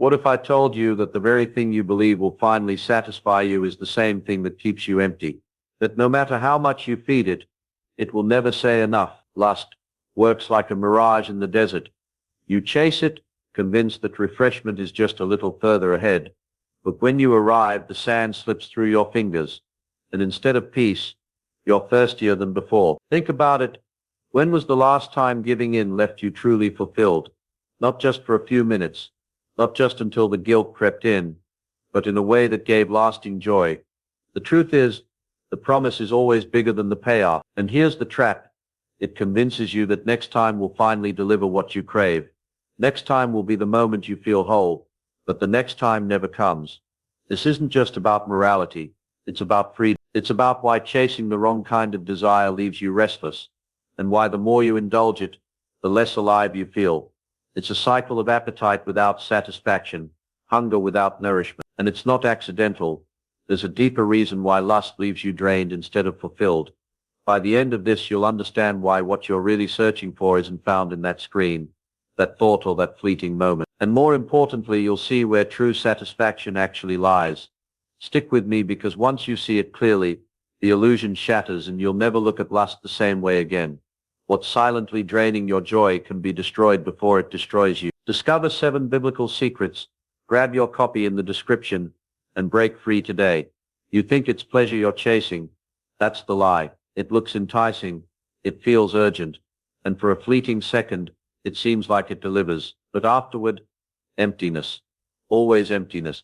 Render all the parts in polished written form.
What if I told you that the very thing you believe will finally satisfy you is the same thing that keeps you empty? That no matter how much you feed it, it will never say enough. Lust works like a mirage in the desert. You chase it, convinced that refreshment is just a little further ahead. But when you arrive, the sand slips through your fingers, and instead of peace, you're thirstier than before. Think about it. When was the last time giving in left you truly fulfilled? Not just for a few minutes, not just until the guilt crept in, but in a way that gave lasting joy. The truth is, the promise is always bigger than the payoff. And here's the trap. It convinces you that next time will finally deliver what you crave. Next time will be the moment you feel whole, but the next time never comes. This isn't just about morality. It's about freedom. It's about why chasing the wrong kind of desire leaves you restless, and why the more you indulge it, the less alive you feel. It's a cycle of appetite without satisfaction, hunger without nourishment, and it's not accidental. There's a deeper reason why lust leaves you drained instead of fulfilled. By the end of this, you'll understand why what you're really searching for isn't found in that screen, that thought, or that fleeting moment. And more importantly, you'll see where true satisfaction actually lies. Stick with me, because once you see it clearly, the illusion shatters and you'll never look at lust the same way again. What's silently draining your joy can be destroyed before it destroys you. Discover 7 biblical secrets. Grab your copy in the description and break free today. You think it's pleasure you're chasing. That's the lie. It looks enticing. It feels urgent. And for a fleeting second, it seems like it delivers. But afterward, emptiness. Always emptiness.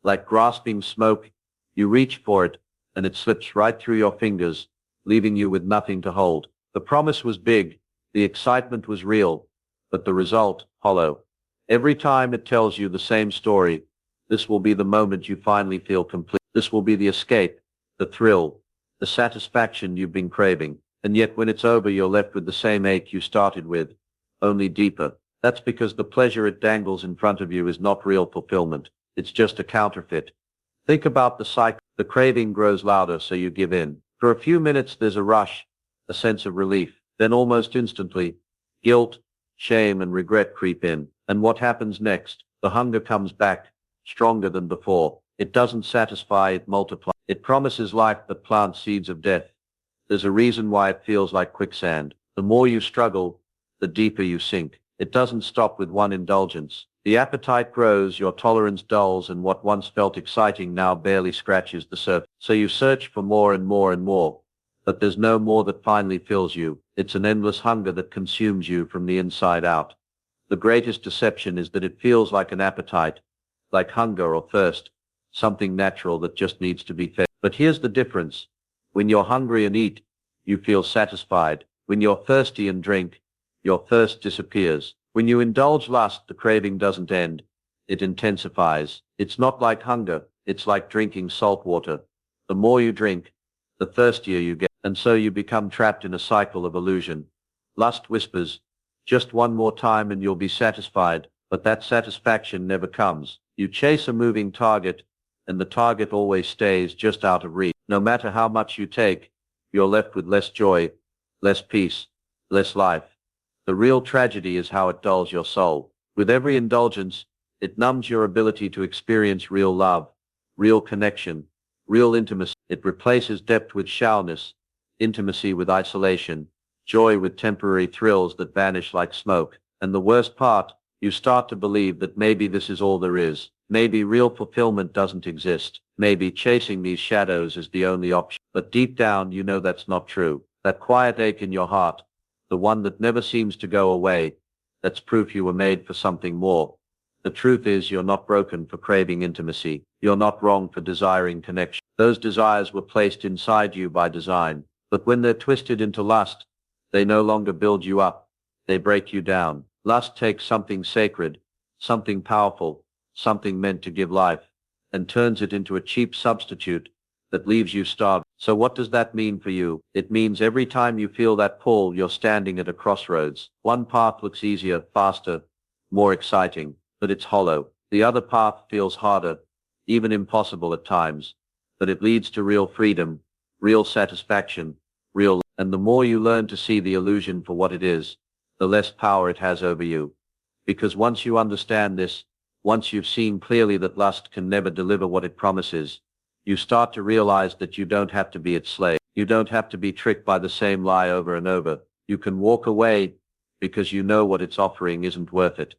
Like grasping smoke, you reach for it, and it slips right through your fingers, leaving you with nothing to hold. The promise was big, the excitement was real, but the result, hollow. Every time it tells you the same story. This will be the moment you finally feel complete. This will be the escape, the thrill, the satisfaction you've been craving. And yet when it's over, you're left with the same ache you started with, only deeper. That's because the pleasure it dangles in front of you is not real fulfillment. It's just a counterfeit. Think about the cycle. The craving grows louder, so you give in. For a few minutes there's a rush, a sense of relief. Then almost instantly, guilt, shame, and regret creep in. And what happens next? The hunger comes back, stronger than before. It doesn't satisfy, it multiplies. It promises life but plants seeds of death. There's a reason why it feels like quicksand. The more you struggle, the deeper you sink. It doesn't stop with one indulgence. The appetite grows, your tolerance dulls, and what once felt exciting now barely scratches the surface. So you search for more and more and more. But there's no more that finally fills you. It's an endless hunger that consumes you from the inside out. The greatest deception is that it feels like an appetite, like hunger or thirst, something natural that just needs to be fed. But here's the difference. When you're hungry and eat, you feel satisfied. When you're thirsty and drink, your thirst disappears. When you indulge lust, the craving doesn't end. It intensifies. It's not like hunger. It's like drinking salt water. The more you drink, the thirstier you get. And so you become trapped in a cycle of illusion. Lust whispers, just one more time and you'll be satisfied. But that satisfaction never comes. You chase a moving target, and the target always stays just out of reach. No matter how much you take, you're left with less joy, less peace, less life. The real tragedy is how it dulls your soul. With every indulgence, it numbs your ability to experience real love, real connection, real intimacy. It replaces depth with shallowness, intimacy with isolation, joy with temporary thrills that vanish like smoke. And the worst part, you start to believe that maybe this is all there is. Maybe real fulfillment doesn't exist. Maybe chasing these shadows is the only option. But deep down, you know that's not true. That quiet ache in your heart, the one that never seems to go away, that's proof you were made for something more. The truth is, you're not broken for craving intimacy. You're not wrong for desiring connection. Those desires were placed inside you by design. But when they're twisted into lust, they no longer build you up. They break you down. Lust takes something sacred, something powerful, something meant to give life, and turns it into a cheap substitute that leaves you starved. So what does that mean for you? It means every time you feel that pull, you're standing at a crossroads. One path looks easier, faster, more exciting, but it's hollow. The other path feels harder, even impossible at times, but it leads to real freedom, real satisfaction, real. And the more you learn to see the illusion for what it is, the less power it has over you. Because once you understand this, Once you've seen clearly that lust can never deliver what it promises, you start to realize that you don't have to be its slave. You don't have to be tricked by the same lie over and over. You can walk away because you know what it's offering isn't worth it.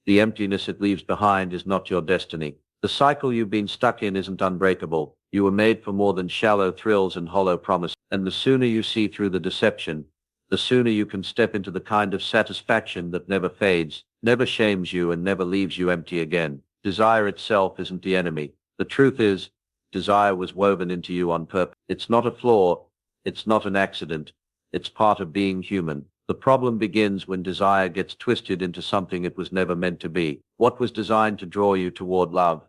The emptiness it leaves behind is not your destiny. The cycle you've been stuck in isn't unbreakable. You were made for more than shallow thrills and hollow promises. And the sooner you see through the deception, the sooner you can step into the kind of satisfaction that never fades, never shames you, and never leaves you empty again. Desire itself isn't the enemy. The truth is, desire was woven into you on purpose. It's not a flaw. It's not an accident. It's part of being human. The problem begins when desire gets twisted into something it was never meant to be. What was designed to draw you toward love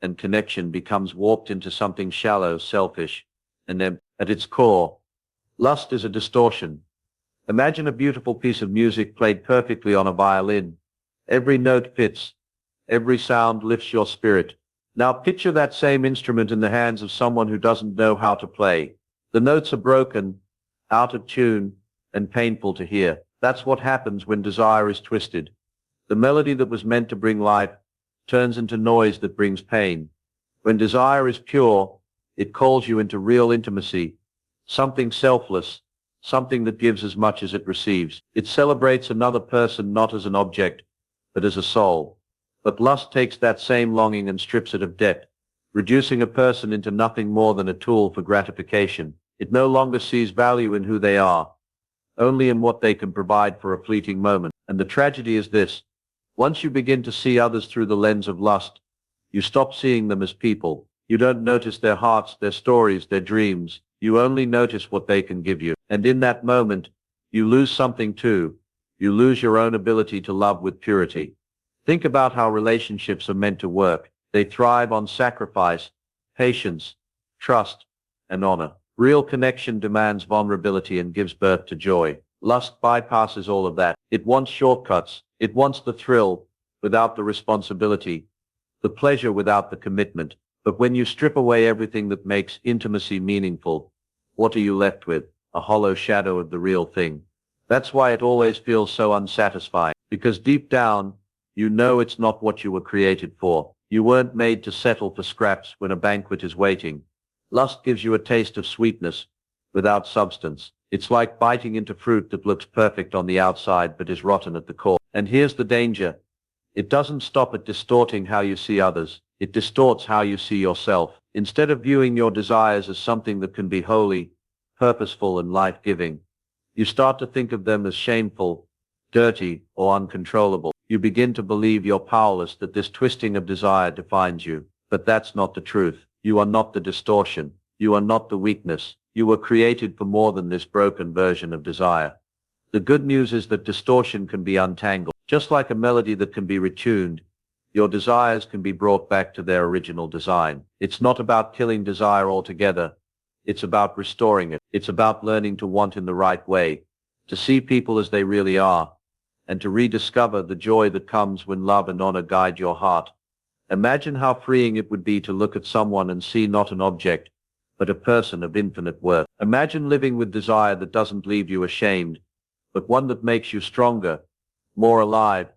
and connection becomes warped into something shallow, selfish, and empty. At its core, lust is a distortion. Imagine a beautiful piece of music played perfectly on a violin. Every note fits. Every sound lifts your spirit. Now picture that same instrument in the hands of someone who doesn't know how to play. The notes are broken, out of tune, and painful to hear. That's what happens when desire is twisted. The melody that was meant to bring life turns into noise that brings pain. When desire is pure, it calls you into real intimacy, something selfless, something that gives as much as it receives. It celebrates another person not as an object, but as a soul. But lust takes that same longing and strips it of depth, reducing a person into nothing more than a tool for gratification. It no longer sees value in who they are, only in what they can provide for a fleeting moment. And the tragedy is this: once you begin to see others through the lens of lust, you stop seeing them as people. You don't notice their hearts, their stories, their dreams. You only notice what they can give you. And in that moment, you lose something too. You lose your own ability to love with purity. Think about how relationships are meant to work. They thrive on sacrifice, patience, trust, and honor. Real connection demands vulnerability and gives birth to joy. Lust bypasses all of that. It wants shortcuts. It wants the thrill without the responsibility, the pleasure without the commitment. But when you strip away everything that makes intimacy meaningful, what are you left with? A hollow shadow of the real thing. That's why it always feels so unsatisfying. Because deep down, you know it's not what you were created for. You weren't made to settle for scraps when a banquet is waiting. Lust gives you a taste of sweetness without substance. It's like biting into fruit that looks perfect on the outside but is rotten at the core. And here's the danger. It doesn't stop at distorting how you see others. It distorts how you see yourself. Instead of viewing your desires as something that can be holy, purposeful, and life-giving, you start to think of them as shameful, dirty, or uncontrollable. You begin to believe you're powerless, that this twisting of desire defines you. But that's not the truth. You are not the distortion. You are not the weakness. You were created for more than this broken version of desire. The good news is that distortion can be untangled. Just like a melody that can be retuned, your desires can be brought back to their original design. It's not about killing desire altogether. It's about restoring it. It's about learning to want in the right way, to see people as they really are, and to rediscover the joy that comes when love and honor guide your heart. Imagine how freeing it would be to look at someone and see not an object, but a person of infinite worth. Imagine living with desire that doesn't leave you ashamed, but one that makes you stronger, more alive,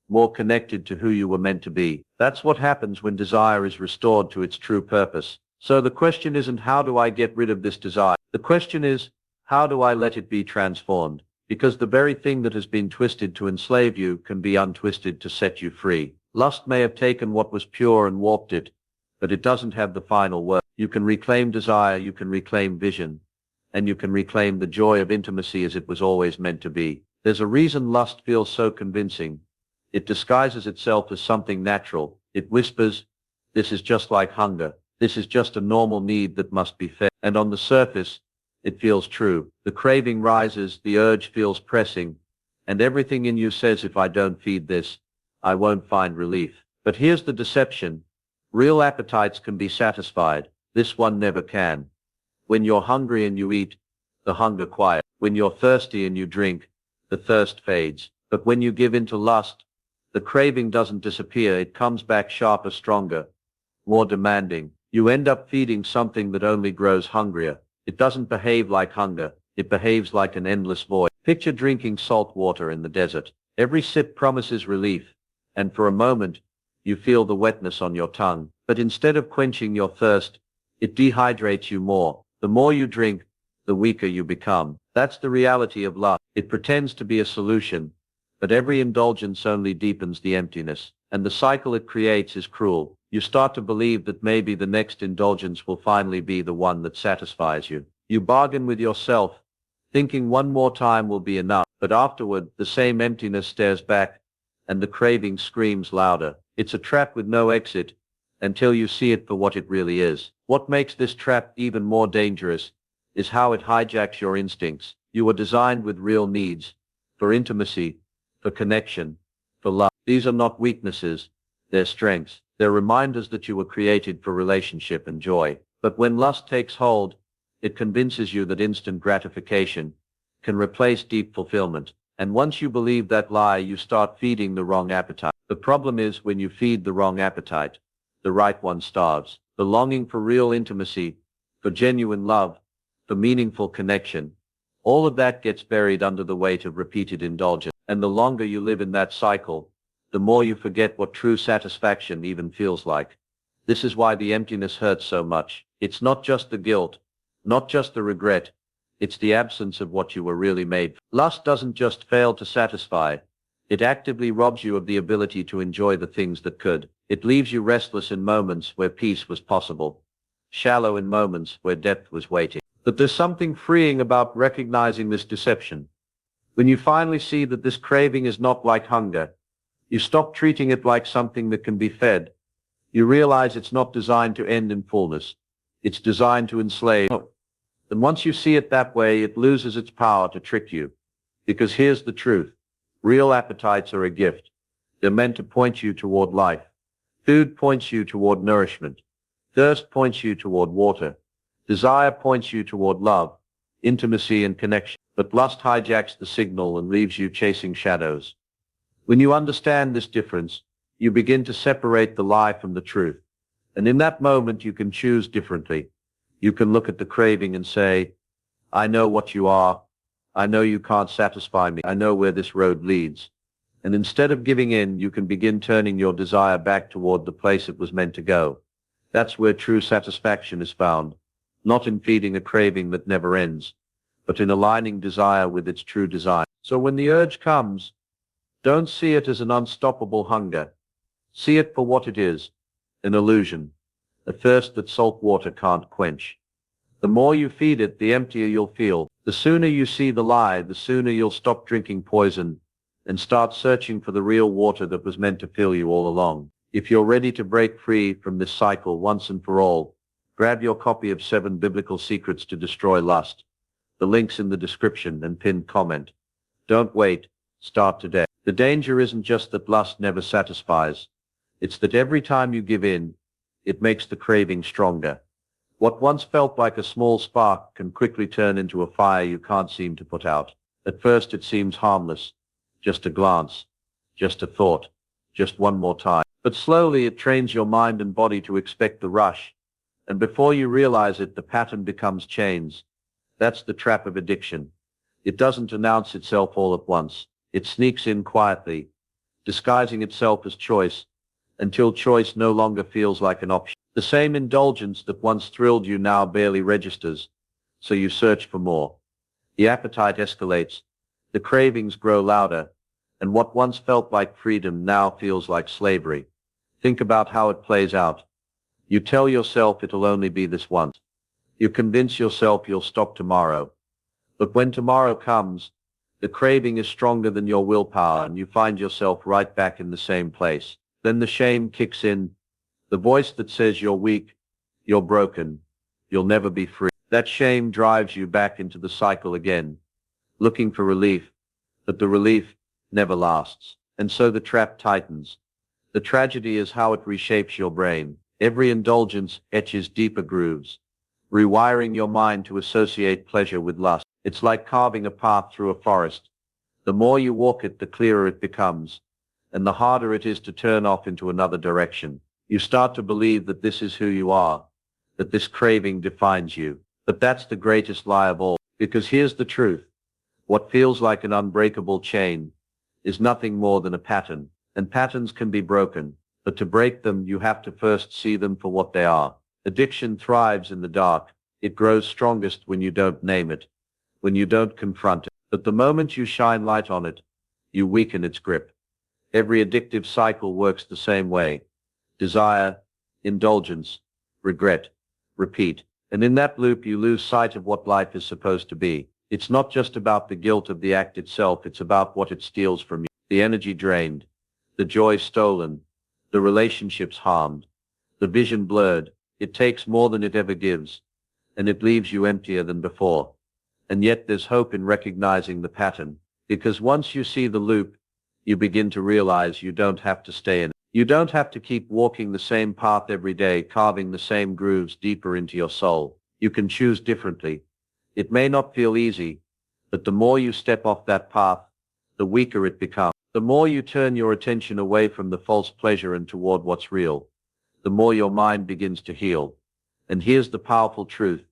more connected to who you were meant to be. That's what happens when desire is restored to its true purpose. So the question isn't, how do I get rid of this desire? The question is, how do I let it be transformed? Because the very thing that has been twisted to enslave you can be untwisted to set you free. Lust may have taken what was pure and warped it, but it doesn't have the final word. You can reclaim desire, you can reclaim vision, and you can reclaim the joy of intimacy as it was always meant to be. There's a reason lust feels so convincing. It disguises itself as something natural. It whispers, this is just like hunger. This is just a normal need that must be fed. And on the surface, it feels true. The craving rises, the urge feels pressing, and everything in you says, if I don't feed this, I won't find relief. But here's the deception. Real appetites can be satisfied. This one never can. When you're hungry and you eat, the hunger quiets. When you're thirsty and you drink, the thirst fades. But when you give in to lust, the craving doesn't disappear. It comes back sharper, stronger, more demanding. You end up feeding something that only grows hungrier. It doesn't behave like hunger. It behaves like an endless void. Picture drinking salt water in the desert. Every sip promises relief, and for a moment, you feel the wetness on your tongue. But instead of quenching your thirst, it dehydrates you more. The more you drink, the weaker you become. That's the reality of lust. It pretends to be a solution, but every indulgence only deepens the emptiness, and the cycle it creates is cruel. You start to believe that maybe the next indulgence will finally be the one that satisfies you. You bargain with yourself, thinking one more time will be enough, but afterward, the same emptiness stares back, and the craving screams louder. It's a trap with no exit, until you see it for what it really is. What makes this trap even more dangerous is how it hijacks your instincts. You were designed with real needs, for intimacy, for connection, for love. These are not weaknesses, they're strengths. They're reminders that you were created for relationship and joy. But when lust takes hold, it convinces you that instant gratification can replace deep fulfillment. And once you believe that lie, you start feeding the wrong appetite. The problem is when you feed the wrong appetite, the right one starves. The longing for real intimacy, for genuine love, for meaningful connection, all of that gets buried under the weight of repeated indulgence. And the longer you live in that cycle, the more you forget what true satisfaction even feels like. This is why the emptiness hurts so much. It's not just the guilt, not just the regret, it's the absence of what you were really made for. Lust doesn't just fail to satisfy, it actively robs you of the ability to enjoy the things that could. It leaves you restless in moments where peace was possible, shallow in moments where depth was waiting. But there's something freeing about recognizing this deception. When you finally see that this craving is not like hunger, you stop treating it like something that can be fed. You realize it's not designed to end in fullness. It's designed to enslave. And once you see it that way, it loses its power to trick you. Because here's the truth. Real appetites are a gift. They're meant to point you toward life. Food points you toward nourishment. Thirst points you toward water. Desire points you toward love, intimacy, and connection. But lust hijacks the signal and leaves you chasing shadows. When you understand this difference, you begin to separate the lie from the truth. And in that moment, you can choose differently. You can look at the craving and say, I know what you are. I know you can't satisfy me. I know where this road leads. And instead of giving in, you can begin turning your desire back toward the place it was meant to go. That's where true satisfaction is found, not in feeding a craving that never ends, but in aligning desire with its true design. So when the urge comes, don't see it as an unstoppable hunger. See it for what it is, an illusion, a thirst that salt water can't quench. The more you feed it, the emptier you'll feel. The sooner you see the lie, the sooner you'll stop drinking poison and start searching for the real water that was meant to fill you all along. If you're ready to break free from this cycle once and for all, grab your copy of 7 Biblical Secrets to Destroy Lust. The link's in the description and pinned comment. Don't wait. Start today. The danger isn't just that lust never satisfies. It's that every time you give in, it makes the craving stronger. What once felt like a small spark can quickly turn into a fire you can't seem to put out. At first it seems harmless, just a glance, just a thought, just one more time. But slowly it trains your mind and body to expect the rush, and before you realize it, the pattern becomes chains. That's the trap of addiction. It doesn't announce itself all at once. It sneaks in quietly, disguising itself as choice, until choice no longer feels like an option. The same indulgence that once thrilled you now barely registers, so you search for more. The appetite escalates, the cravings grow louder, and what once felt like freedom now feels like slavery. Think about how it plays out. You tell yourself it'll only be this once. You convince yourself you'll stop tomorrow. But when tomorrow comes, the craving is stronger than your willpower and you find yourself right back in the same place. Then the shame kicks in, the voice that says you're weak, you're broken, you'll never be free. That shame drives you back into the cycle again, looking for relief, but the relief never lasts. And so the trap tightens. The tragedy is how it reshapes your brain. Every indulgence etches deeper grooves, rewiring your mind to associate pleasure with lust. It's like carving a path through a forest. The more you walk it, the clearer it becomes, and the harder it is to turn off into another direction. You start to believe that this is who you are, that this craving defines you. But that's the greatest lie of all, because here's the truth. What feels like an unbreakable chain is nothing more than a pattern, and patterns can be broken. But to break them, you have to first see them for what they are. Addiction thrives in the dark. It grows strongest when you don't name it, when you don't confront it. But the moment you shine light on it, you weaken its grip. Every addictive cycle works the same way. Desire, indulgence, regret, repeat. And in that loop, you lose sight of what life is supposed to be. It's not just about the guilt of the act itself, it's about what it steals from you. The energy drained, the joy stolen, the relationships harmed, the vision blurred. It takes more than it ever gives, and it leaves you emptier than before. And yet there's hope in recognizing the pattern, because once you see the loop, you begin to realize you don't have to stay in it. You don't have to keep walking the same path every day, carving the same grooves deeper into your soul. You can choose differently. It may not feel easy, but the more you step off that path, the weaker it becomes. The more you turn your attention away from the false pleasure and toward what's real, the more your mind begins to heal. And here's the powerful truth.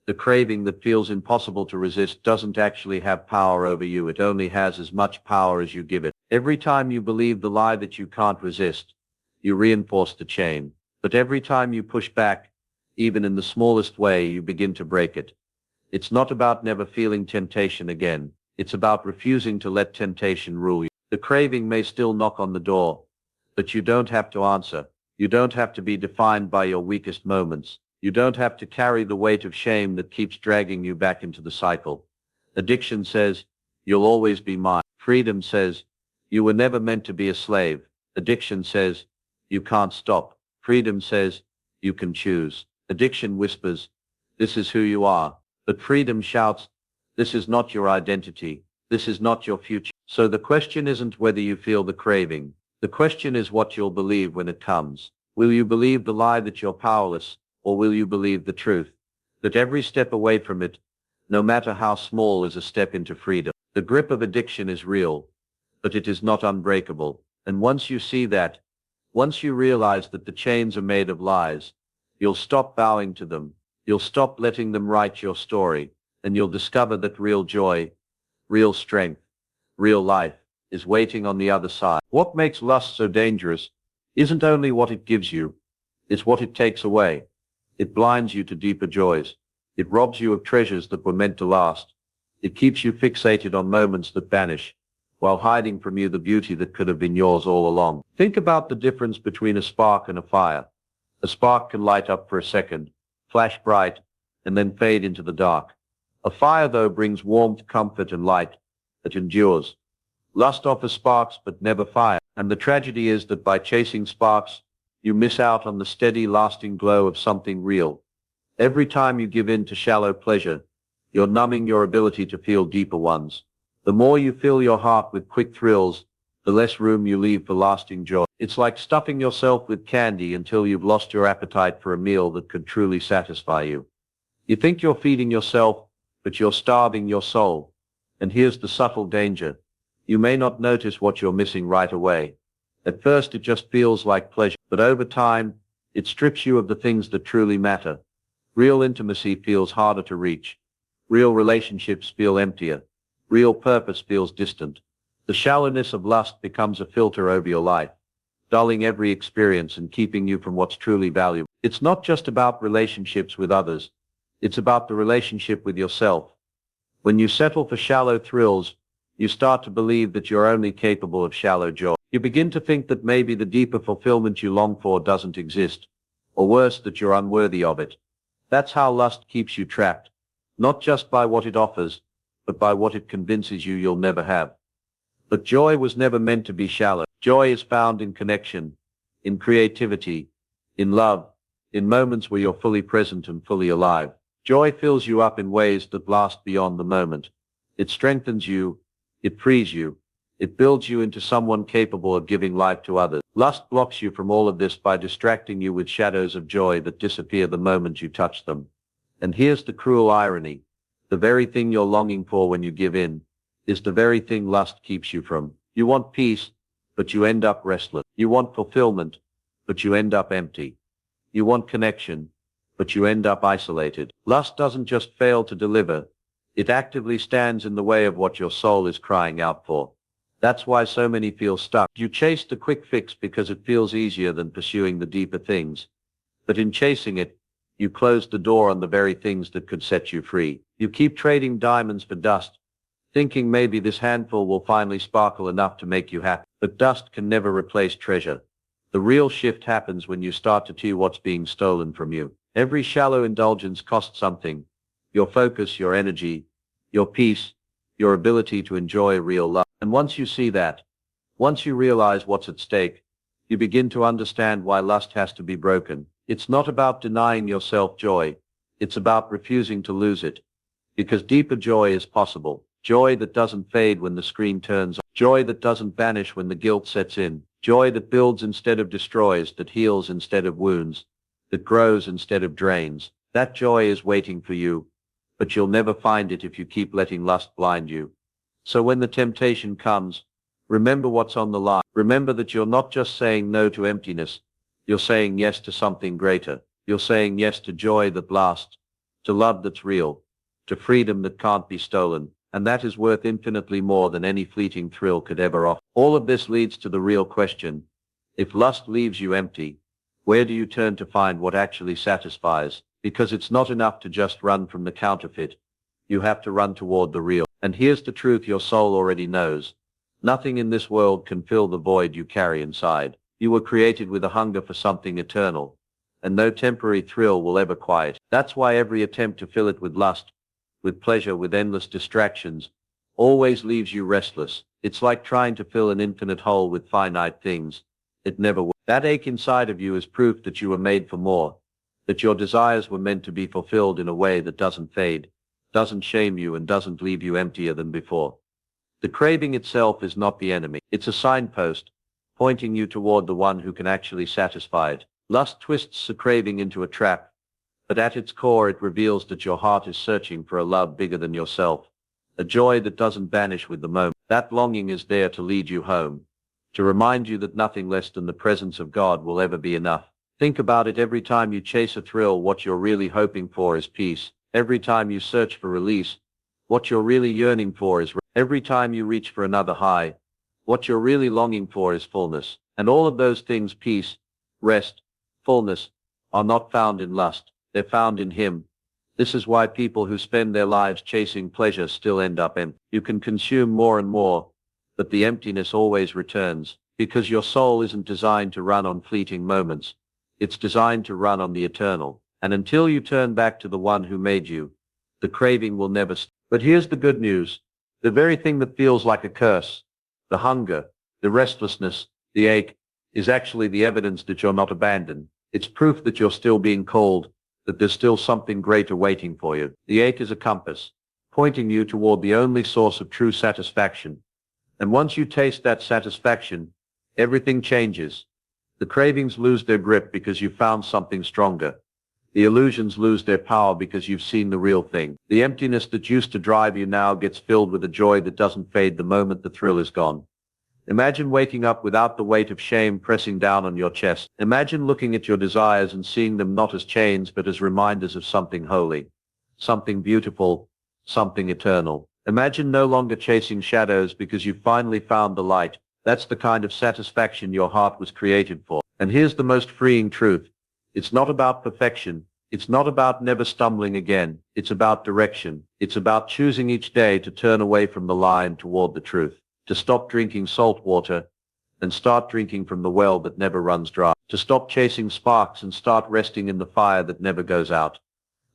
The craving that feels impossible to resist doesn't actually have power over you. It only has as much power as you give it. Every time you believe the lie that you can't resist, you reinforce the chain. But every time you push back, even in the smallest way, you begin to break it. It's not about never feeling temptation again. It's about refusing to let temptation rule you. The craving may still knock on the door, but you don't have to answer. You don't have to be defined by your weakest moments. You don't have to carry the weight of shame that keeps dragging you back into the cycle. Addiction says, you'll always be mine. Freedom says, you were never meant to be a slave. Addiction says, you can't stop. Freedom says, you can choose. Addiction whispers, this is who you are. But freedom shouts, this is not your identity. This is not your future. So the question isn't whether you feel the craving. The question is what you'll believe when it comes. Will you believe the lie that you're powerless, or will you believe the truth that every step away from it, no matter how small, is a step into freedom? The grip of addiction is real, but it is not unbreakable. And once you see that, once you realize that the chains are made of lies, you'll stop bowing to them. You'll stop letting them write your story, and you'll discover that real joy, real strength, real life is waiting on the other side. What makes lust so dangerous isn't only what it gives you, it's what it takes away. It blinds you to deeper joys. It robs you of treasures that were meant to last. It keeps you fixated on moments that vanish, while hiding from you the beauty that could have been yours all along. Think about the difference between a spark and a fire. A spark can light up for a second, flash bright, and then fade into the dark. A fire, though, brings warmth, comfort, and light that endures. Lust offers sparks but never fire. And the tragedy is that by chasing sparks, you miss out on the steady, lasting glow of something real. Every time you give in to shallow pleasure, you're numbing your ability to feel deeper ones. The more you fill your heart with quick thrills, the less room you leave for lasting joy. It's like stuffing yourself with candy until you've lost your appetite for a meal that could truly satisfy you. You think you're feeding yourself, but you're starving your soul. And here's the subtle danger. You may not notice what you're missing right away. At first it just feels like pleasure, but over time, it strips you of the things that truly matter. Real intimacy feels harder to reach. Real relationships feel emptier. Real purpose feels distant. The shallowness of lust becomes a filter over your life, dulling every experience and keeping you from what's truly valuable. It's not just about relationships with others. It's about the relationship with yourself. When you settle for shallow thrills, you start to believe that you're only capable of shallow joy. You begin to think that maybe the deeper fulfillment you long for doesn't exist, or worse, that you're unworthy of it. That's how lust keeps you trapped, not just by what it offers, but by what it convinces you you'll never have. But joy was never meant to be shallow. Joy is found in connection, in creativity, in love, in moments where you're fully present and fully alive. Joy fills you up in ways that last beyond the moment. It strengthens you, it frees you, it builds you into someone capable of giving life to others. Lust blocks you from all of this by distracting you with shadows of joy that disappear the moment you touch them. And here's the cruel irony. The very thing you're longing for when you give in is the very thing lust keeps you from. You want peace, but you end up restless. You want fulfillment, but you end up empty. You want connection, but you end up isolated. Lust doesn't just fail to deliver. It actively stands in the way of what your soul is crying out for. That's why so many feel stuck. You chase the quick fix because it feels easier than pursuing the deeper things. But in chasing it, you close the door on the very things that could set you free. You keep trading diamonds for dust, thinking maybe this handful will finally sparkle enough to make you happy. But dust can never replace treasure. The real shift happens when you start to see what's being stolen from you. Every shallow indulgence costs something. Your focus, your energy, your peace, your ability to enjoy real love. And once you see that, once you realize what's at stake, you begin to understand why lust has to be broken. It's not about denying yourself joy. It's about refusing to lose it. Because deeper joy is possible. Joy that doesn't fade when the screen turns on. Joy that doesn't vanish when the guilt sets in. Joy that builds instead of destroys, that heals instead of wounds, that grows instead of drains. That joy is waiting for you, but you'll never find it if you keep letting lust blind you. So when the temptation comes, remember what's on the line. Remember that you're not just saying no to emptiness. You're saying yes to something greater. You're saying yes to joy that lasts, to love that's real, to freedom that can't be stolen. And that is worth infinitely more than any fleeting thrill could ever offer. All of this leads to the real question. If lust leaves you empty, where do you turn to find what actually satisfies? Because it's not enough to just run from the counterfeit. You have to run toward the real. And here's the truth your soul already knows. Nothing in this world can fill the void you carry inside. You were created with a hunger for something eternal, and no temporary thrill will ever quiet. That's why every attempt to fill it with lust, with pleasure, with endless distractions, always leaves you restless. It's like trying to fill an infinite hole with finite things. It never will. That ache inside of you is proof that you were made for more, that your desires were meant to be fulfilled in a way that doesn't fade, doesn't shame you, and doesn't leave you emptier than before. The craving itself is not the enemy. It's a signpost, pointing you toward the one who can actually satisfy it. Lust twists the craving into a trap, but at its core it reveals that your heart is searching for a love bigger than yourself, a joy that doesn't vanish with the moment. That longing is there to lead you home, to remind you that nothing less than the presence of God will ever be enough. Think about it. Every time you chase a thrill, what you're really hoping for is peace. Every time you search for release, what you're really yearning for is every time you reach for another high, what you're really longing for is fullness. And all of those things, peace, rest, fullness, are not found in lust. They're found in Him. This is why people who spend their lives chasing pleasure still end up empty. You can consume more and more, but the emptiness always returns, because your soul isn't designed to run on fleeting moments. It's designed to run on the eternal. And until you turn back to the one who made you, the craving will never stop. But here's the good news. The very thing that feels like a curse, the hunger, the restlessness, the ache, is actually the evidence that you're not abandoned. It's proof that you're still being called, that there's still something greater waiting for you. The ache is a compass, pointing you toward the only source of true satisfaction. And once you taste that satisfaction, everything changes. The cravings lose their grip because you found something stronger. The illusions lose their power because you've seen the real thing. The emptiness that used to drive you now gets filled with a joy that doesn't fade the moment the thrill is gone. Imagine waking up without the weight of shame pressing down on your chest. Imagine looking at your desires and seeing them not as chains but as reminders of something holy, something beautiful, something eternal. Imagine no longer chasing shadows because you finally found the light. That's the kind of satisfaction your heart was created for. And here's the most freeing truth. It's not about perfection. It's not about never stumbling again. It's about direction. It's about choosing each day to turn away from the lie and toward the truth. To stop drinking salt water and start drinking from the well that never runs dry. To stop chasing sparks and start resting in the fire that never goes out.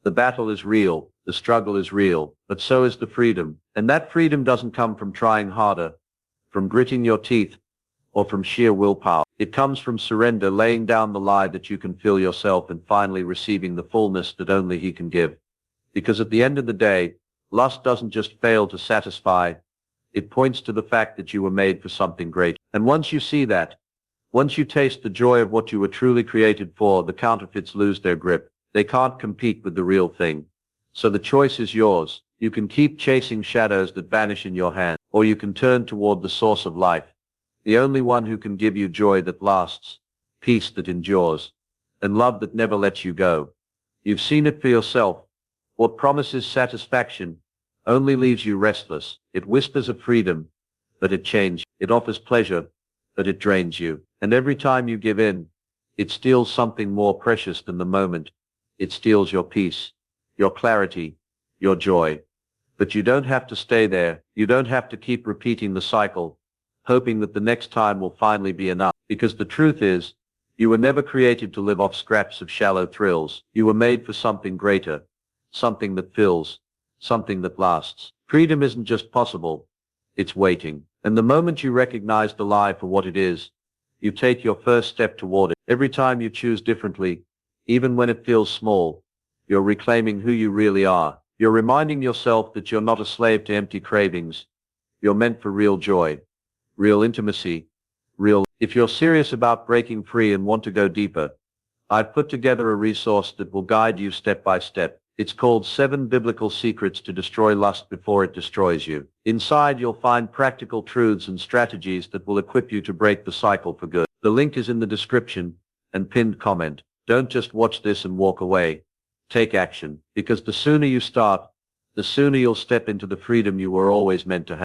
The battle is real. The struggle is real. But so is the freedom. And that freedom doesn't come from trying harder, from gritting your teeth, or from sheer willpower. It comes from surrender, laying down the lie that you can fill yourself and finally receiving the fullness that only He can give. Because at the end of the day, lust doesn't just fail to satisfy. It points to the fact that you were made for something great. And once you see that, once you taste the joy of what you were truly created for, the counterfeits lose their grip. They can't compete with the real thing. So the choice is yours. You can keep chasing shadows that vanish in your hand, or you can turn toward the source of life, the only one who can give you joy that lasts, peace that endures, and love that never lets you go. You've seen it for yourself. What promises satisfaction only leaves you restless. It whispers of freedom, but it changes. It offers pleasure, but it drains you. And every time you give in, it steals something more precious than the moment. It steals your peace, your clarity, your joy. But you don't have to stay there. You don't have to keep repeating the cycle, hoping that the next time will finally be enough. Because the truth is, you were never created to live off scraps of shallow thrills. You were made for something greater, something that fills, something that lasts. Freedom isn't just possible, it's waiting. And the moment you recognize the lie for what it is, you take your first step toward it. Every time you choose differently, even when it feels small, you're reclaiming who you really are. You're reminding yourself that you're not a slave to empty cravings. You're meant for real joy, real intimacy, real. If you're serious about breaking free and want to go deeper, I've put together a resource that will guide you step by step. It's called 7 Biblical Secrets to Destroy Lust Before It Destroys You. Inside, you'll find practical truths and strategies that will equip you to break the cycle for good. The link is in the description and pinned comment. Don't just watch this and walk away. Take action, because the sooner you start, the sooner you'll step into the freedom you were always meant to have.